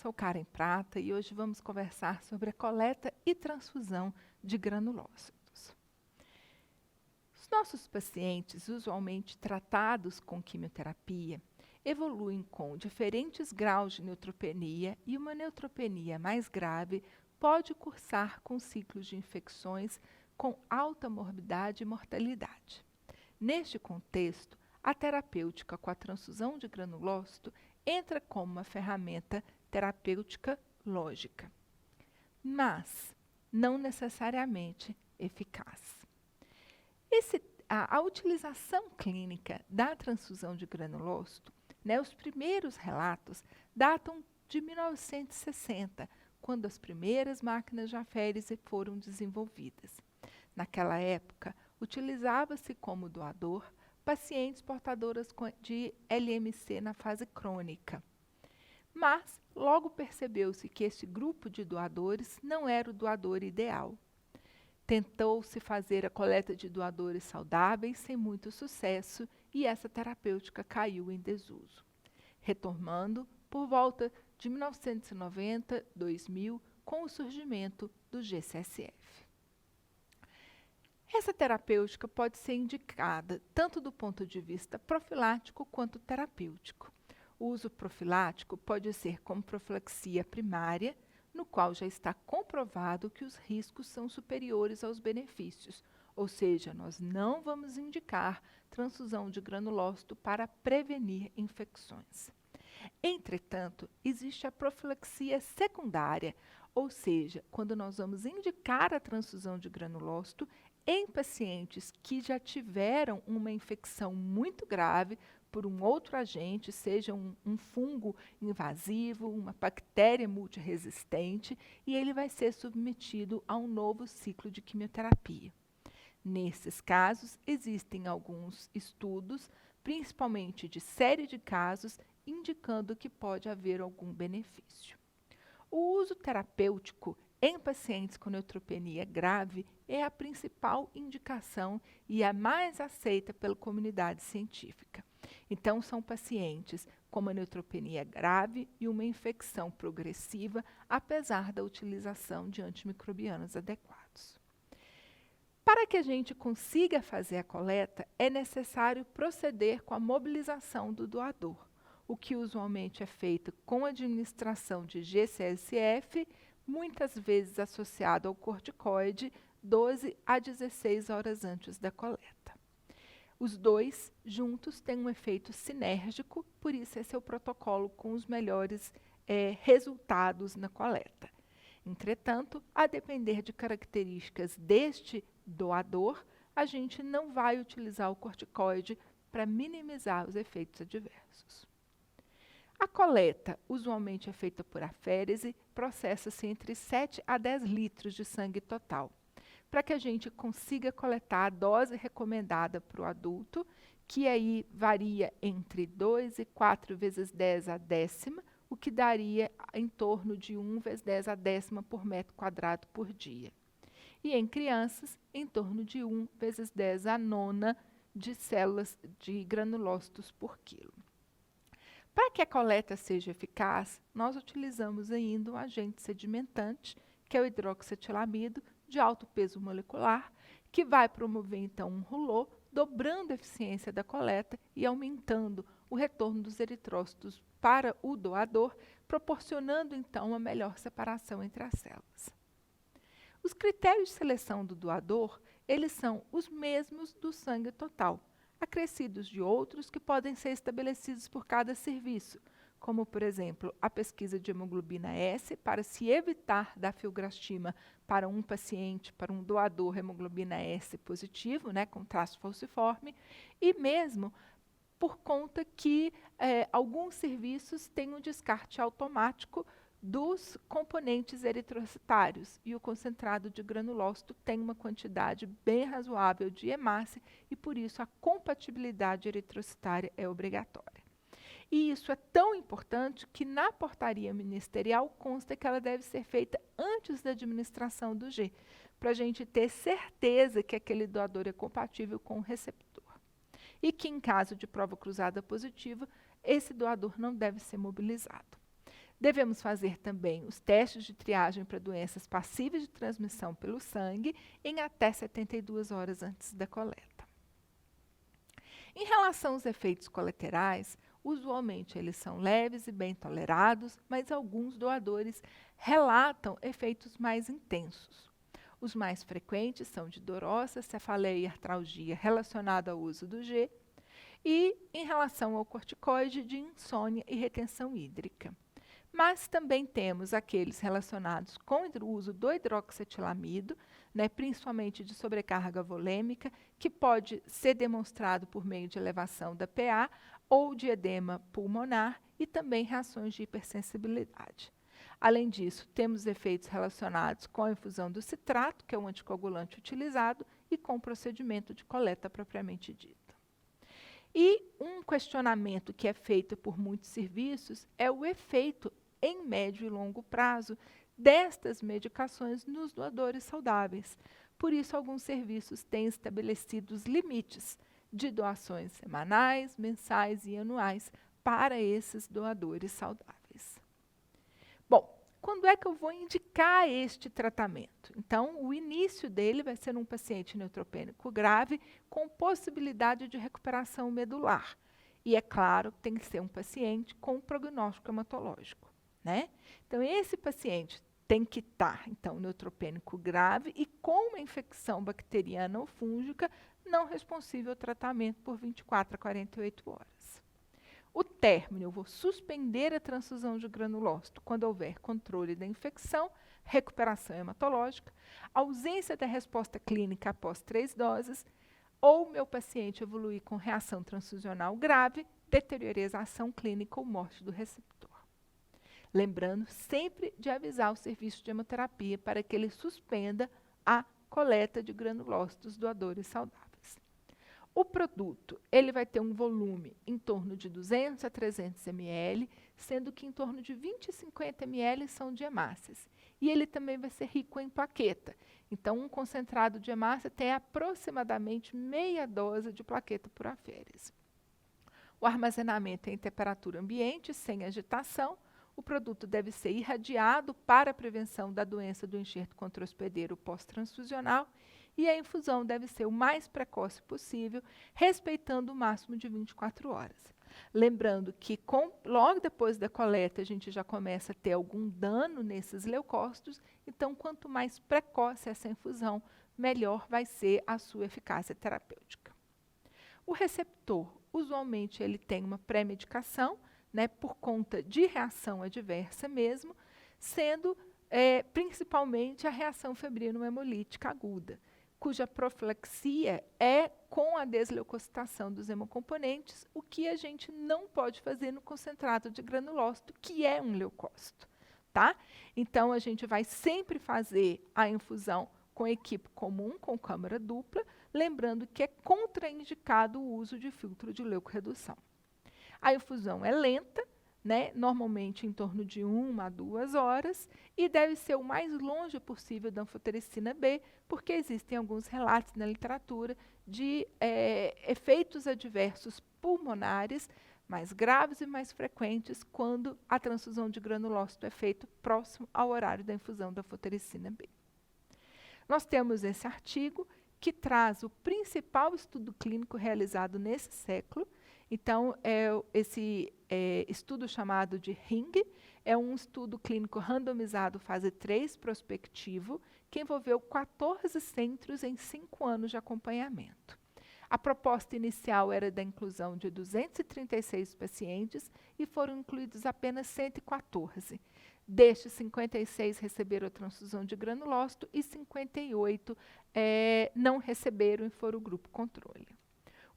sou Karen Prata e hoje vamos conversar sobre a coleta e transfusão de granulócitos. Os nossos pacientes, usualmente tratados com quimioterapia, evoluem com diferentes graus de neutropenia e uma neutropenia mais grave pode cursar com ciclos de infecções com alta morbidade e mortalidade. Neste contexto, a terapêutica com a transfusão de granulócito entra como uma ferramenta terapêutica lógica, mas não necessariamente eficaz. A utilização clínica da transfusão de granulócito, os primeiros relatos datam de 1960, quando as primeiras máquinas de aférese foram desenvolvidas. Naquela época, utilizava-se como doador pacientes portadoras de LMC na fase crônica. Mas logo percebeu-se que esse grupo de doadores não era o doador ideal. Tentou-se fazer a coleta de doadores saudáveis sem muito sucesso e essa terapêutica caiu em desuso, retomando por volta de 1990, 2000, com o surgimento do G-CSF. Essa terapêutica pode ser indicada tanto do ponto de vista profilático quanto terapêutico. O uso profilático pode ser como profilaxia primária, no qual já está comprovado que os riscos são superiores aos benefícios, ou seja, nós não vamos indicar transfusão de granulócito para prevenir infecções. Entretanto, existe a profilaxia secundária, ou seja, quando nós vamos indicar a transfusão de granulócito em pacientes que já tiveram uma infecção muito grave por um outro agente, seja um fungo invasivo, uma bactéria multiresistente, e ele vai ser submetido a um novo ciclo de quimioterapia. Nesses casos, existem alguns estudos, principalmente de série de casos, indicando que pode haver algum benefício. O uso terapêutico em pacientes com neutropenia grave é a principal indicação e a mais aceita pela comunidade científica. Então, são pacientes com uma neutropenia grave e uma infecção progressiva, apesar da utilização de antimicrobianos adequados. Para que a gente consiga fazer a coleta, é necessário proceder com a mobilização do doador, o que usualmente é feito com administração de G-CSF, muitas vezes associado ao corticoide, 12 a 16 horas antes da coleta. Os dois juntos têm um efeito sinérgico, por isso esse é o protocolo com os melhores resultados na coleta. Entretanto, a depender de características deste doador, a gente não vai utilizar o corticoide para minimizar os efeitos adversos. A coleta, usualmente é feita por aférese, processa-se entre 7 a 10 litros de sangue total, para que a gente consiga coletar a dose recomendada para o adulto, que aí varia entre 2 e 4 vezes 10 a décima, o que daria em torno de 1 vezes 10 a décima por metro quadrado por dia. E em crianças, em torno de 1 vezes 10 a nona de células de granulócitos por quilo. Para que a coleta seja eficaz, nós utilizamos ainda um agente sedimentante, que é o hidroxietilamida, de alto peso molecular, que vai promover então um rulô, dobrando a eficiência da coleta e aumentando o retorno dos eritrócitos para o doador, proporcionando então uma melhor separação entre as células. Os critérios de seleção do doador, eles são os mesmos do sangue total, acrescidos de outros que podem ser estabelecidos por cada serviço, como, por exemplo, a pesquisa de hemoglobina S, para se evitar da filgrastima para um paciente, para um doador hemoglobina S positivo, com traço falciforme, e mesmo por conta que alguns serviços têm um descarte automático dos componentes eritrocitários, e o concentrado de granulócito tem uma quantidade bem razoável de hemácia, e por isso a compatibilidade eritrocitária é obrigatória. E isso é tão importante que na portaria ministerial consta que ela deve ser feita antes da administração do G, para a gente ter certeza que aquele doador é compatível com o receptor. E que em caso de prova cruzada positiva, esse doador não deve ser mobilizado. Devemos fazer também os testes de triagem para doenças passíveis de transmissão pelo sangue em até 72 horas antes da coleta. Em relação aos efeitos colaterais, usualmente eles são leves e bem tolerados, mas alguns doadores relatam efeitos mais intensos. Os mais frequentes são de dor óssea, cefaleia e artralgia relacionada ao uso do G, e, em relação ao corticoide, de insônia e retenção hídrica. Mas também temos aqueles relacionados com o uso do hidroxietilamida, principalmente de sobrecarga volêmica, que pode ser demonstrado por meio de elevação da PA ou de edema pulmonar e também reações de hipersensibilidade. Além disso, temos efeitos relacionados com a infusão do citrato, que é o anticoagulante utilizado, e com o procedimento de coleta propriamente dita. E um questionamento que é feito por muitos serviços é o efeito em médio e longo prazo destas medicações nos doadores saudáveis. Por isso, alguns serviços têm estabelecido os limites de doações semanais, mensais e anuais para esses doadores saudáveis. Bom, quando é que eu vou indicar este tratamento? Então, o início dele vai ser num paciente neutropênico grave com possibilidade de recuperação medular. E é claro que tem que ser um paciente com prognóstico hematológico, Então, esse paciente tem que estar, então, neutropênico grave e com uma infecção bacteriana ou fúngica não responsível ao tratamento por 24 a 48 horas. O término, eu vou suspender a transfusão de granulócito quando houver controle da infecção, recuperação hematológica, ausência da resposta clínica após 3 doses, ou meu paciente evoluir com reação transfusional grave, deteriorização clínica ou morte do receptor. Lembrando sempre de avisar o serviço de hemoterapia para que ele suspenda a coleta de granulócitos doadores saudáveis. O produto, ele vai ter um volume em torno de 200 a 300 ml, sendo que em torno de 20 a 50 ml são de hemácias. E ele também vai ser rico em plaqueta. Então, um concentrado de hemácia tem aproximadamente meia dose de plaqueta por aférese. O armazenamento é em temperatura ambiente, sem agitação. O produto deve ser irradiado para a prevenção da doença do enxerto contra-hospedeiro pós-transfusional e a infusão deve ser o mais precoce possível, respeitando o máximo de 24 horas. Lembrando que logo depois da coleta a gente já começa a ter algum dano nesses leucócitos, então quanto mais precoce essa infusão, melhor vai ser a sua eficácia terapêutica. O receptor, usualmente ele tem uma pré-medicação, por conta de reação adversa mesmo, sendo principalmente a reação febrino-hemolítica aguda, cuja profilaxia é com a desleucocitação dos hemocomponentes, o que a gente não pode fazer no concentrado de granulócito, que é um leucócito, Então, a gente vai sempre fazer a infusão com equipe comum, com câmara dupla, lembrando que é contraindicado o uso de filtro de leucorredução. A infusão é lenta, normalmente em torno de 1 a 2 horas, e deve ser o mais longe possível da anfotericina B, porque existem alguns relatos na literatura de efeitos adversos pulmonares mais graves e mais frequentes quando a transfusão de granulócito é feita próximo ao horário da infusão da anfotericina B. Nós temos esse artigo que traz o principal estudo clínico realizado nesse século. Então, esse estudo chamado de RING é um estudo clínico randomizado fase 3 prospectivo, que envolveu 14 centros em 5 anos de acompanhamento. A proposta inicial era da inclusão de 236 pacientes e foram incluídos apenas 114. Destes, 56 receberam a transfusão de granulócito e 58 não receberam e foram o grupo controle.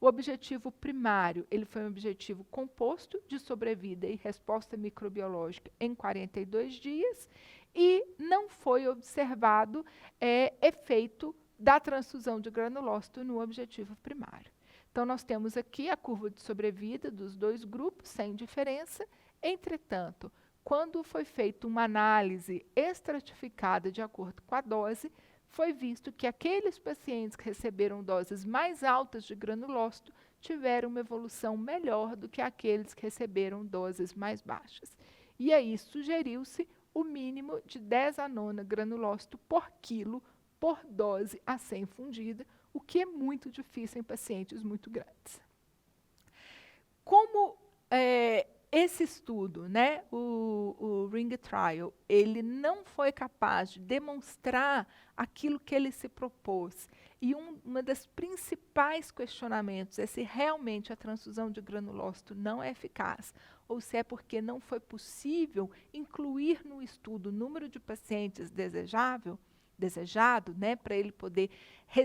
O objetivo primário, ele foi um objetivo composto de sobrevida e resposta microbiológica em 42 dias e não foi observado efeito da transfusão de granulócito no objetivo primário. Então, nós temos aqui a curva de sobrevida dos dois grupos, sem diferença. Entretanto, quando foi feita uma análise estratificada de acordo com a dose, foi visto que aqueles pacientes que receberam doses mais altas de granulócito tiveram uma evolução melhor do que aqueles que receberam doses mais baixas. E aí sugeriu-se o mínimo de 10 a nona granulócito por quilo por dose a ser infundida, o que é muito difícil em pacientes muito grandes. Como esse estudo, né, o Ring Trial, ele não foi capaz de demonstrar aquilo que ele se propôs, e uma das principais questionamentos é se realmente a transfusão de granulócito não é eficaz, ou se é porque não foi possível incluir no estudo o número de pacientes desejado, né, para ele poder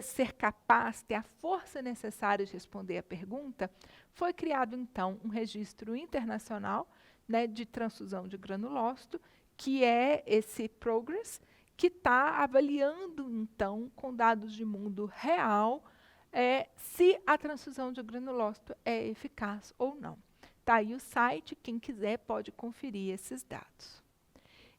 ser capaz, ter a força necessária de responder à pergunta, foi criado, então, um registro internacional, né, de transfusão de granulócito, que é esse PROGRESS, que está avaliando, então, com dados de mundo real, se a transfusão de granulócito é eficaz ou não. Está aí o site, quem quiser pode conferir esses dados.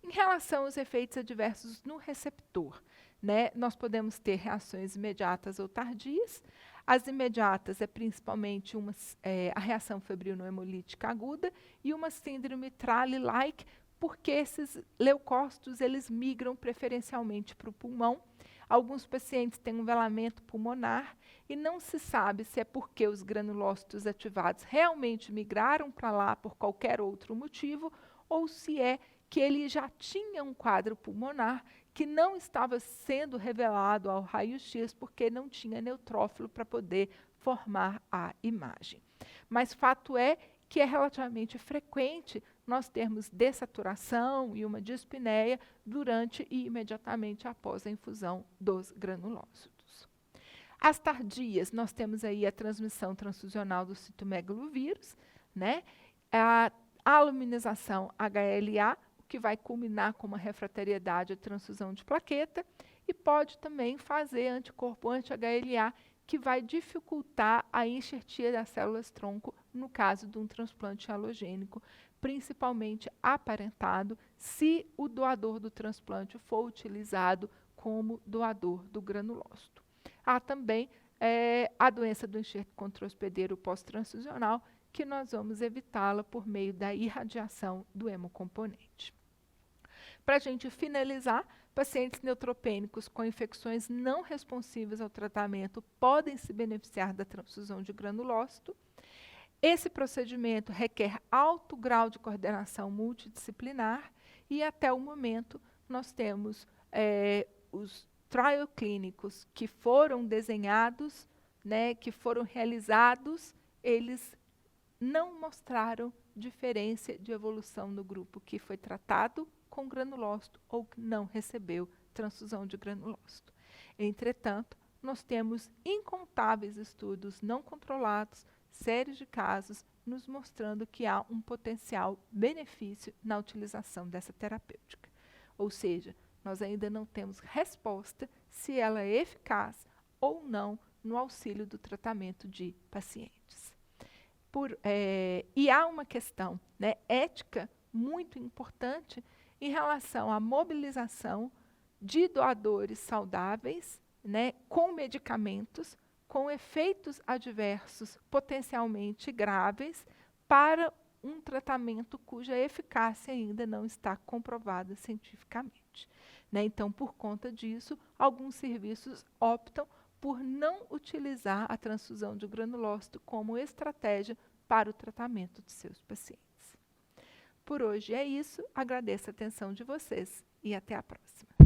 Em relação aos efeitos adversos no receptor, né, nós podemos ter reações imediatas ou tardias. As imediatas é principalmente a reação febril não hemolítica aguda e uma síndrome Trali-like, porque esses leucócitos eles migram preferencialmente para o pulmão. Alguns pacientes têm um velamento pulmonar e não se sabe se é porque os granulócitos ativados realmente migraram para lá por qualquer outro motivo ou se é que ele já tinha um quadro pulmonar que não estava sendo revelado ao raio-x porque não tinha neutrófilo para poder formar a imagem. Mas fato é que é relativamente frequente nós termos dessaturação e uma dispneia durante e imediatamente após a infusão dos granulócitos. As tardias, nós temos aí a transmissão transfusional do citomegalovírus, né? A aluminização HLA, que vai culminar com uma refratariedade à transfusão de plaqueta, e pode também fazer anticorpo anti-HLA, que vai dificultar a enxertia das células-tronco no caso de um transplante halogênico, principalmente aparentado se o doador do transplante for utilizado como doador do granulócito. Há também a doença do enxerto contra-hospedeiro pós-transfusional, que nós vamos evitá-la por meio da irradiação do hemocomponente. Para a gente finalizar, pacientes neutropênicos com infecções não responsivas ao tratamento podem se beneficiar da transfusão de granulócito. Esse procedimento requer alto grau de coordenação multidisciplinar e, até o momento, nós temos os trial clínicos que foram desenhados, né, que foram realizados, eles não mostraram diferença de evolução no grupo que foi tratado com granulócito ou que não recebeu transfusão de granulócito. Entretanto, nós temos incontáveis estudos não controlados, séries de casos, nos mostrando que há um potencial benefício na utilização dessa terapêutica. Ou seja, nós ainda não temos resposta se ela é eficaz ou não no auxílio do tratamento de pacientes. E há uma questão, né, ética muito importante em relação à mobilização de doadores saudáveis, né, com medicamentos, com efeitos adversos potencialmente graves para um tratamento cuja eficácia ainda não está comprovada cientificamente, né? Então, por conta disso, alguns serviços optam por não utilizar a transfusão de granulócito como estratégia para o tratamento de seus pacientes. Por hoje é isso, agradeço a atenção de vocês e até a próxima.